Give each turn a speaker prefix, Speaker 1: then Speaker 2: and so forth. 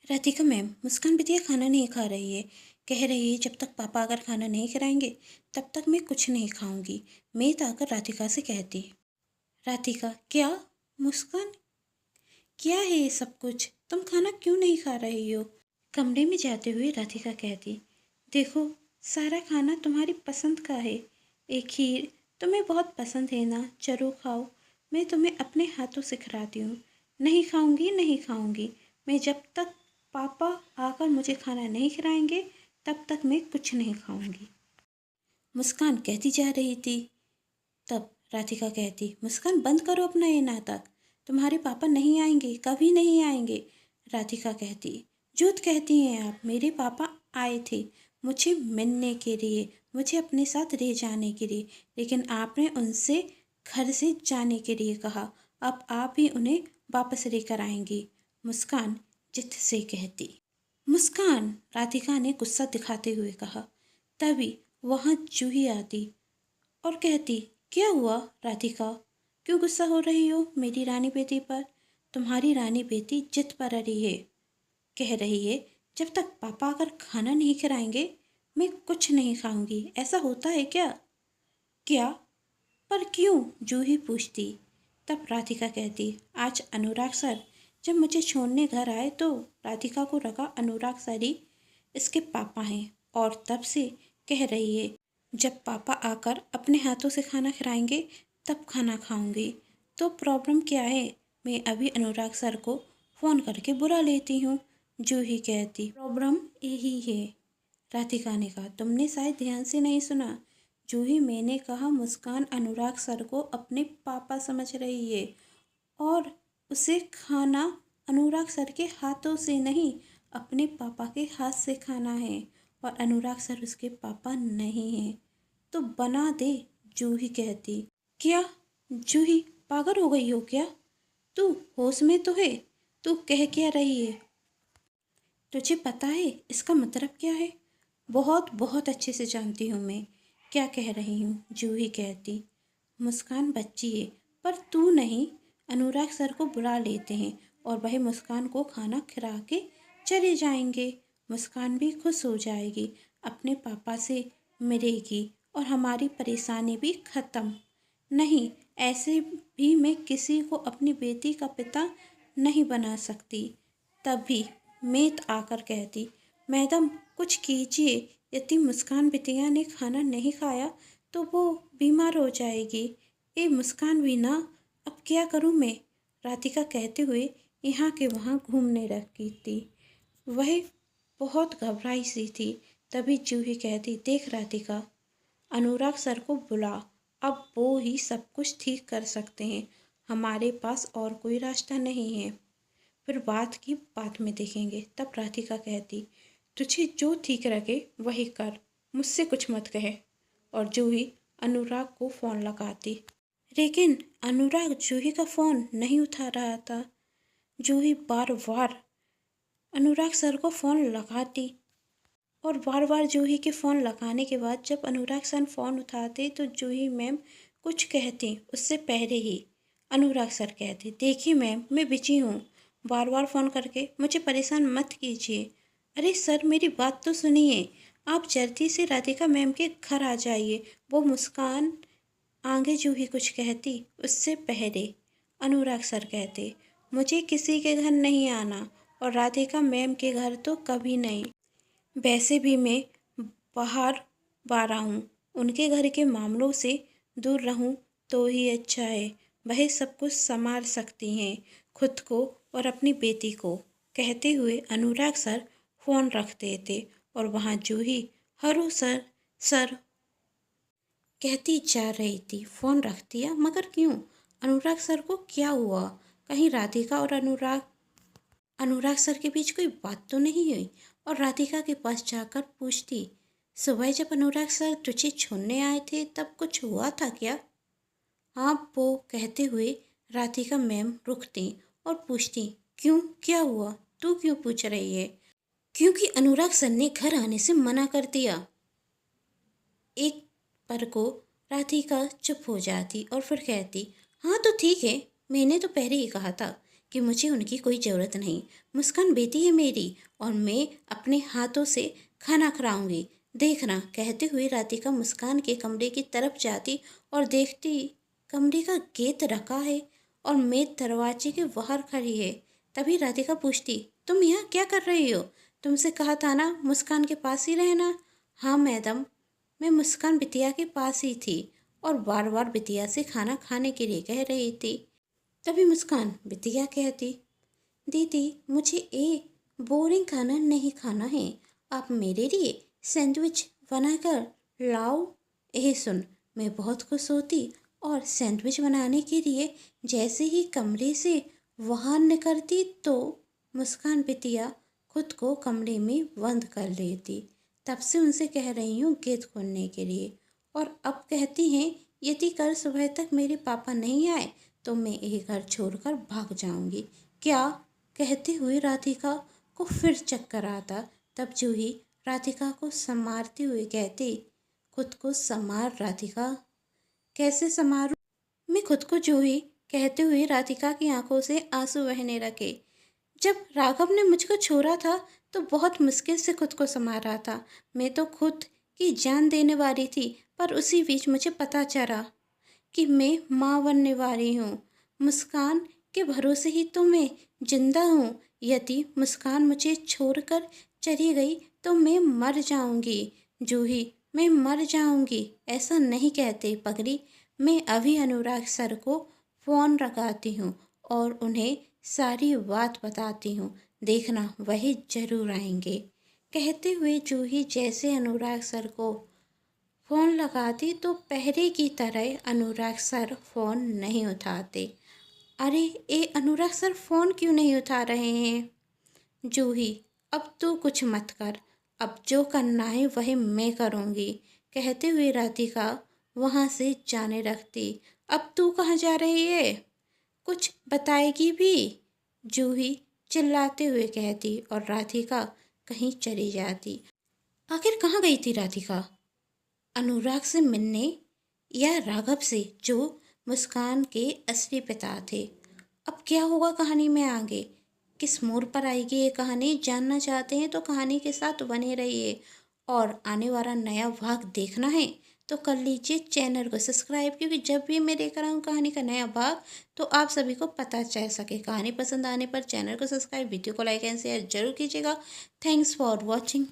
Speaker 1: Radhika ma'am, मुस्कान बिटिया खाना नहीं खा रही है। कह रही है जब तक पापा अगर खाना नहीं खिलाएंगे तब तक मैं कुछ नहीं खाऊंगी। मैं तो आकर राधिका से कहती। राधिका, क्या? मुस्कान, क्या है ये सब कुछ? तुम खाना क्यों नहीं खा रही हो? कमरे में जाते हुए राधिका कहती, देखो, सारा खाना तुम्हारी पसंद का है। एक खीर तुम्हें बहुत पसंद है ना, चलो खाओ। मैं तुम्हें अपने हाथों से खिलाती हूँ। नहीं खाऊंगी, नहीं खाऊंगी। मैं जब तक पापा आकर मुझे खाना नहीं खिलाएंगे तब तक मैं कुछ नहीं खाऊंगी। मुस्कान कहती जा रही थी। तब राधिका कहती, मुस्कान बंद करो अपना ये नाटक। तुम्हारे पापा नहीं आएंगे, कभी नहीं आएंगे। राधिका कहती, झूठ कहती हैं आप। मेरे पापा आए थे मुझे मिलने के लिए, मुझे अपने साथ रह जाने के लिए, लेकिन आपने उनसे घर से जाने के लिए कहा। अब आप ही उन्हें वापस लेकर आएंगी। मुस्कान जिद से कहती। मुस्कान, राधिका ने गुस्सा दिखाते हुए कहा। तभी वहाँ जूही आती और कहती, क्या हुआ राधिका? क्यों गुस्सा हो रही हो मेरी रानी बेटी पर? तुम्हारी रानी बेटी जिद पर अड़ी है। कह रही है जब तक पापा अगर खाना नहीं खिलाएंगे मैं कुछ नहीं खाऊंगी। ऐसा होता है क्या? क्या? पर क्यों? जूही पूछती। तब राधिका कहती, आज अनुराग सर जब मुझे छोड़ने घर आए तो राधिका को लगा अनुराग सर ही इसके पापा हैं, और तब से कह रही है जब पापा आकर अपने हाथों से खाना खिलाएंगे तब खाना खाऊंगी। तो प्रॉब्लम क्या है? मैं अभी अनुराग सर को फ़ोन करके बुला लेती हूँ। जूही कहती, प्रॉब्लम यही है। राधिका ने कहा, तुमने शायद ध्यान से नहीं सुना। जूही, मैंने कहा मुस्कान अनुराग सर को अपने पापा समझ रही है और उसे खाना अनुराग सर के हाथों से नहीं, अपने पापा के हाथ से खाना है, और अनुराग सर उसके पापा नहीं हैं। तो बना दे। जूही कहती। क्या? जूही, पागल हो गई हो क्या? तू होश में तो है? तू कह क्या रही है? तुझे पता है इसका मतलब क्या है? बहुत बहुत अच्छे से जानती हूँ मैं क्या कह रही हूँ। जूही कहती। मुस्कान बच्ची है, पर तू नहीं। अनुराग सर को बुला लेते हैं और वह मुस्कान को खाना खिला के चले जाएंगे। मुस्कान भी खुश हो जाएगी, अपने पापा से मिलेगी और हमारी परेशानी भी ख़त्म। नहीं, ऐसे भी मैं किसी को अपनी बेटी का पिता नहीं बना सकती। तभी मीत आकर कहती, मैडम कुछ कीजिए। यदि मुस्कान बिटिया ने खाना नहीं खाया तो वो बीमार हो जाएगी। ये मुस्कान भी ना, अब क्या करूँ मैं? राधिका कहते हुए यहाँ के वहाँ घूमने लगी थी। वह बहुत घबराई सी थी। तभी जूही कहती, देख राधिका, अनुराग सर को बुला। अब वो ही सब कुछ ठीक कर सकते हैं। हमारे पास और कोई रास्ता नहीं है। फिर बात की बात में देखेंगे। तब राधिका कहती, तुझे जो ठीक लगे वही कर, मुझसे कुछ मत कहे। और जूही अनुराग को फ़ोन लगाती, लेकिन अनुराग जूही का फ़ोन नहीं उठा रहा था। जूही बार बार अनुराग सर को फ़ोन लगाती और बार बार जूही के फ़ोन लगाने के बाद जब अनुराग सर फ़ोन उठाते तो जूही मैम कुछ कहती उससे पहले ही अनुराग सर कहते, देखिए मैम, मैं बिजी हूँ, बार बार फ़ोन करके मुझे परेशान मत कीजिए। अरे सर, मेरी बात तो सुनिए। आप जल्दी से राधिका मैम के घर आ जाइए। वो मुस्कान, आगे जूही कुछ कहती उससे पहले अनुराग सर कहते, मुझे किसी के घर नहीं आना और राधिका मैम के घर तो कभी नहीं। वैसे भी मैं बाहर बारा हूँ, उनके घर के मामलों से दूर रहूँ तो ही अच्छा है। वह सब कुछ संभाल सकती हैं, खुद को और अपनी बेटी को। कहते हुए अनुराग सर फ़ोन रख देते और वहाँ जूही, हरू सर, सर कहती जा रही थी। फ़ोन रख दिया, मगर क्यों? अनुराग सर को क्या हुआ? कहीं राधिका और अनुराग सर के बीच कोई बात तो नहीं हुई? और राधिका के पास जाकर पूछती, सुबह जब अनुराग सर तुझे छोड़ने आए थे तब कुछ हुआ था क्या? हाँ, वो कहते हुए राधिका मैम रुकती और पूछती, क्यों, क्या हुआ? तू क्यों पूछ रही है? क्योंकि अनुराग सर ने घर आने से मना कर दिया। एक पर को राधिका चुप हो जाती और फिर कहती, हाँ तो ठीक है, मैंने तो पहले ही कहा था कि मुझे उनकी कोई ज़रूरत नहीं। मुस्कान बेटी है मेरी और मैं अपने हाथों से खाना खिलाऊंगी। देखना, कहते हुए राधिका मुस्कान के कमरे की तरफ जाती और देखती कमरे का गेट रखा है और मेड दरवाजे के बाहर खड़ी है। तभी राधिका पूछती, तुम यहाँ क्या कर रही हो? तुमसे कहा था ना मुस्कान के पास ही रहना। हाँ मैडम, मैं मुस्कान बिटिया के पास ही थी और बार बार बिटिया से खाना खाने के लिए कह रही थी। तभी मुस्कान बिटिया कहती, दीदी मुझे बोरिंग खाना नहीं खाना है, आप मेरे लिए सैंडविच बनाकर लाओ। यह सुन मैं बहुत खुश होती और सैंडविच बनाने के लिए जैसे ही कमरे से बाहर निकलती तो मुस्कान बिटिया खुद को कमरे में बंद कर लेती। तब से उनसे कह रही हूँ गेट खोलने के लिए, और अब कहती हैं यदि कल सुबह तक मेरे पापा नहीं आए तो मैं यह घर छोड़कर भाग जाऊंगी। क्या? कहते हुए राधिका को फिर चक्कर आता। तब जूही राधिका को संवारते हुए कहती, खुद को संवार राधिका। कैसे संवारूं मैं खुद को? जूही कहते हुए राधिका की आंखों से आंसू बहने लगे। जब राघव ने मुझको छोड़ा था तो बहुत मुश्किल से खुद को संभाला था। मैं तो खुद की जान देने वाली थी, पर उसी बीच मुझे पता चला कि मैं माँ बनने वाली हूँ। मुस्कान के भरोसे ही तो मैं जिंदा हूँ। यदि मुस्कान मुझे छोड़कर चली गई तो मैं मर जाऊंगी। जूही, मैं मर जाऊंगी। ऐसा नहीं कहते पगली। मैं अभी अनुराग सर को फ़ोन लगाती हूँ और उन्हें सारी बात बताती हूँ। देखना वही जरूर आएंगे। कहते हुए जूही जैसे अनुराग सर को फ़ोन लगाती तो पहले की तरह अनुराग सर फ़ोन नहीं उठाते। अरे ये अनुराग सर फ़ोन क्यों नहीं उठा रहे हैं? जूही, अब तू कुछ मत कर, अब जो करना है वही मैं करूँगी। कहते हुए राधिका वहाँ से जाने लगती। अब तू कहाँ जा रही है? कुछ बताएगी भी? जूही चिल्लाते हुए कहती और राधिका कहीं चली जाती। आखिर कहाँ गई थी राधिका? अनुराग से मिलने या राघव से जो मुस्कान के असली पिता थे? अब क्या होगा कहानी में आगे? किस मोड़ पर आएगी ये कहानी? जानना चाहते हैं तो कहानी के साथ बने रहिए। और आने वाला नया भाग देखना है तो कर लीजिए चैनल को सब्सक्राइब, क्योंकि जब भी मैं लेकर आऊँ कहानी का नया भाग तो आप सभी को पता चल सके। कहानी पसंद आने पर चैनल को सब्सक्राइब, वीडियो को लाइक एंड शेयर जरूर कीजिएगा। Thanks for watching.